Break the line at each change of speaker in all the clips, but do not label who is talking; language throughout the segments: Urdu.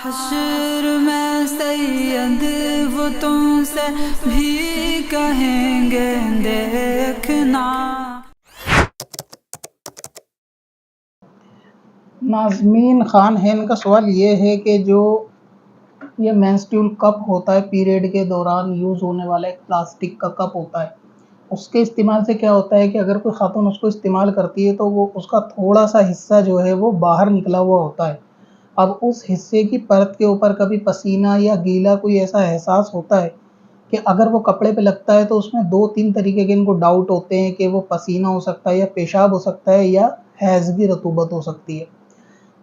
حشر میں سید وہ تم سے بھی کہیں گے دیکھنا۔
ناظمین، خان ہین کا سوال یہ ہے کہ جو یہ مینسٹریول کپ ہوتا ہے، پیریڈ کے دوران یوز ہونے والا ایک پلاسٹک کا کپ ہوتا ہے، اس کے استعمال سے کیا ہوتا ہے کہ اگر کوئی خاتون اس کو استعمال کرتی ہے تو وہ اس کا تھوڑا سا حصہ جو ہے وہ باہر نکلا ہوا ہوتا ہے۔ اب اس حصے کی پرت کے اوپر کبھی پسینہ یا گیلا کوئی ایسا احساس ہوتا ہے کہ اگر وہ کپڑے پہ لگتا ہے تو اس میں 2-3 طریقے کے ان کو ڈاؤٹ ہوتے ہیں کہ وہ پسینہ ہو سکتا ہے یا پیشاب ہو سکتا ہے یا حیض کی رطوبت ہو سکتی ہے۔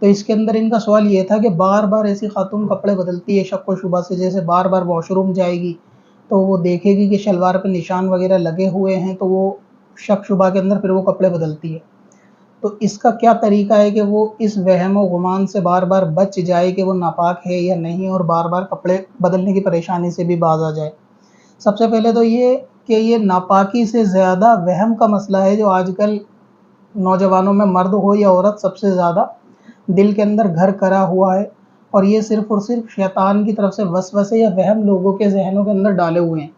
تو اس کے اندر ان کا سوال یہ تھا کہ بار بار ایسی خاتون کپڑے بدلتی ہے شک و شبہ سے، جیسے بار بار واش روم جائے گی تو وہ دیکھے گی کہ شلوار پہ نشان وغیرہ لگے ہوئے ہیں تو وہ شک شبہ کے اندر پھر وہ کپڑے بدلتی ہے۔ تو اس کا کیا طریقہ ہے کہ وہ اس وہم و گمان سے بار بار بچ جائے کہ وہ ناپاک ہے یا نہیں، اور بار بار کپڑے بدلنے کی پریشانی سے بھی باز آ جائے؟ سب سے پہلے تو یہ کہ یہ ناپاکی سے زیادہ وہم کا مسئلہ ہے جو آج کل نوجوانوں میں، مرد ہو یا عورت، سب سے زیادہ دل کے اندر گھر کرا ہوا ہے، اور یہ صرف اور صرف شیطان کی طرف سے وسوسے یا وہم لوگوں کے ذہنوں کے اندر ڈالے ہوئے ہیں۔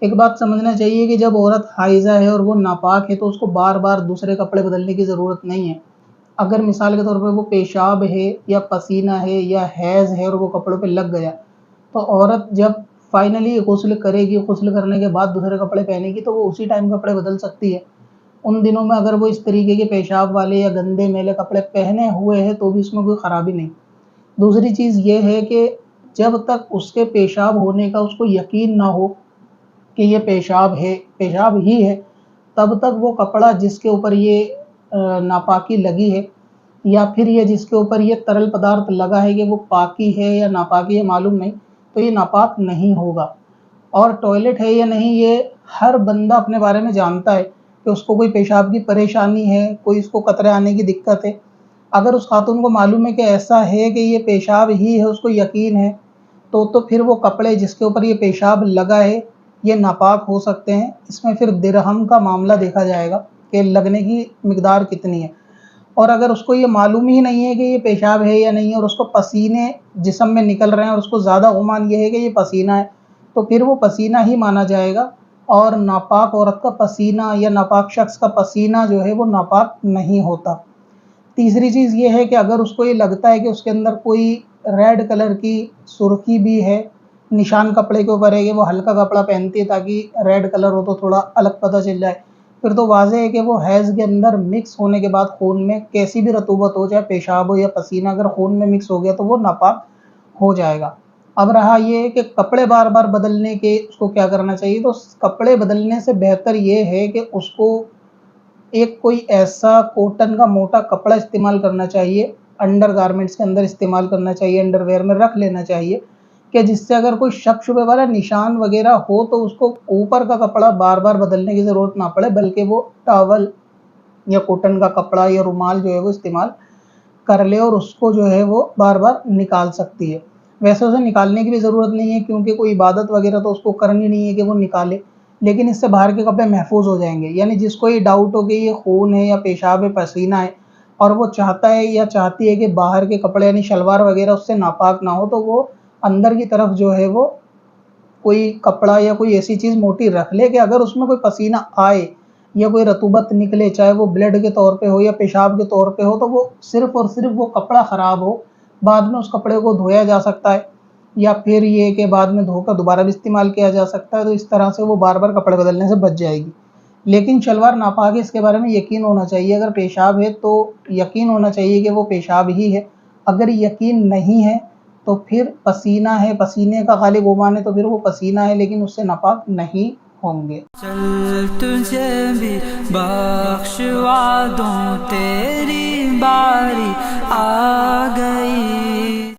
ایک بات سمجھنا چاہیے کہ جب عورت حائضہ ہے اور وہ ناپاک ہے تو اس کو بار بار دوسرے کپڑے بدلنے کی ضرورت نہیں ہے۔ اگر مثال کے طور پہ وہ پیشاب ہے یا پسینہ ہے یا حیض ہے اور وہ کپڑوں پہ لگ گیا، تو عورت جب فائنلی غسل کرے گی، غسل کرنے کے بعد دوسرے کپڑے پہنے گی تو وہ اسی ٹائم کپڑے بدل سکتی ہے۔ ان دنوں میں اگر وہ اس طریقے کے پیشاب والے یا گندے میلے کپڑے پہنے ہوئے ہیں تو بھی اس میں کوئی خرابی نہیں۔ دوسری چیز یہ ہے کہ جب تک اس کے پیشاب ہونے کا اس کو یقین نہ ہو کہ یہ پیشاب ہے، پیشاب ہی ہے، تب تک وہ کپڑا جس کے اوپر یہ ناپاکی لگی ہے یا پھر یہ جس کے اوپر یہ ترل پدارتھ لگا ہے کہ وہ پاکی ہے یا ناپاکی ہے معلوم نہیں، تو یہ ناپاک نہیں ہوگا۔ اور ٹوائلٹ ہے یا نہیں یہ ہر بندہ اپنے بارے میں جانتا ہے کہ اس کو کوئی پیشاب کی پریشانی ہے، کوئی اس کو قطرے آنے کی دقت ہے۔ اگر اس خاتون کو معلوم ہے کہ ایسا ہے کہ یہ پیشاب ہی ہے، اس کو یقین ہے، تو پھر وہ کپڑے جس کے اوپر یہ پیشاب لگا ہے یہ ناپاک ہو سکتے ہیں۔ اس میں پھر درہم کا معاملہ دیکھا جائے گا کہ لگنے کی مقدار کتنی ہے۔ اور اگر اس کو یہ معلوم ہی نہیں ہے کہ یہ پیشاب ہے یا نہیں، اور اس کو پسینے جسم میں نکل رہے ہیں اور اس کو زیادہ گمان یہ ہے کہ یہ پسینہ ہے، تو پھر وہ پسینہ ہی مانا جائے گا، اور ناپاک عورت کا پسینہ یا ناپاک شخص کا پسینہ جو ہے وہ ناپاک نہیں ہوتا۔ تیسری چیز یہ ہے کہ اگر اس کو یہ لگتا ہے کہ اس کے اندر کوئی ریڈ کلر کی سرخی بھی ہے، نشان کپڑے کے اوپر ہے کہ وہ ہلکا کپڑا پہنتی ہے تاکہ ریڈ کلر ہو تو تھوڑا الگ پتہ چل جائے، پھر تو واضح ہے کہ وہ حیض کے اندر مکس ہونے کے بعد خون میں کیسی بھی رطوبت ہو، چاہے پیشاب ہو یا پسینہ، اگر خون میں مکس ہو گیا تو وہ ناپاک ہو جائے گا۔ اب رہا یہ کہ کپڑے بار بار بدلنے کے اس کو کیا کرنا چاہیے، تو کپڑے بدلنے سے بہتر یہ ہے کہ اس کو ایک کوئی ایسا کوٹن کا موٹا کپڑا استعمال کرنا چاہیے، انڈر گارمنٹس کے اندر استعمال کرنا چاہیے، انڈر ویئر میں رکھ لینا چاہیے، کہ جس سے اگر کوئی شک شبے والا نشان وغیرہ ہو تو اس کو اوپر کا کپڑا بار بار بدلنے کی ضرورت نہ پڑے، بلکہ وہ ٹاول یا کوٹن کا کپڑا یا رومال جو ہے وہ استعمال کر لے اور اس کو جو ہے وہ بار بار نکال سکتی ہے۔ ویسے اسے نکالنے کی بھی ضرورت نہیں ہے کیونکہ کوئی عبادت وغیرہ تو اس کو کرنی نہیں ہے کہ وہ نکالے، لیکن اس سے باہر کے کپڑے محفوظ ہو جائیں گے۔ یعنی جس کو یہ ڈاؤٹ ہو کہ یہ خون ہے یا پیشاب ہے، پسینہ ہے، اور وہ چاہتا ہے یا چاہتی ہے کہ باہر کے کپڑے یعنی شلوار وغیرہ اس سے ناپاک نہ ہو، تو وہ اندر کی طرف جو ہے وہ کوئی کپڑا یا کوئی ایسی چیز موٹی رکھ لے کہ اگر اس میں کوئی پسینہ آئے یا کوئی رطوبت نکلے، چاہے وہ بلڈ کے طور پہ ہو یا پیشاب کے طور پہ ہو، تو وہ صرف اور صرف وہ کپڑا خراب ہو، بعد میں اس کپڑے کو دھویا جا سکتا ہے، یا پھر یہ کہ بعد میں دھو کر دوبارہ بھی استعمال کیا جا سکتا ہے، تو اس طرح سے وہ بار بار کپڑے بدلنے سے بچ جائے گی۔ لیکن شلوار ناپاک ہے اس کے بارے میں یقین ہونا چاہیے۔ اگر پیشاب ہے تو یقین ہونا چاہیے کہ وہ پیشاب ہی ہے، اگر یقین نہیں ہے تو پھر پسینہ ہے، پسینے کا غالب گمان ہے تو پھر وہ پسینہ ہے، لیکن اس سے ناپاک نہیں ہوں گے۔
چل تجھے بھی بخشوا دوں، تیری باری آ گئی۔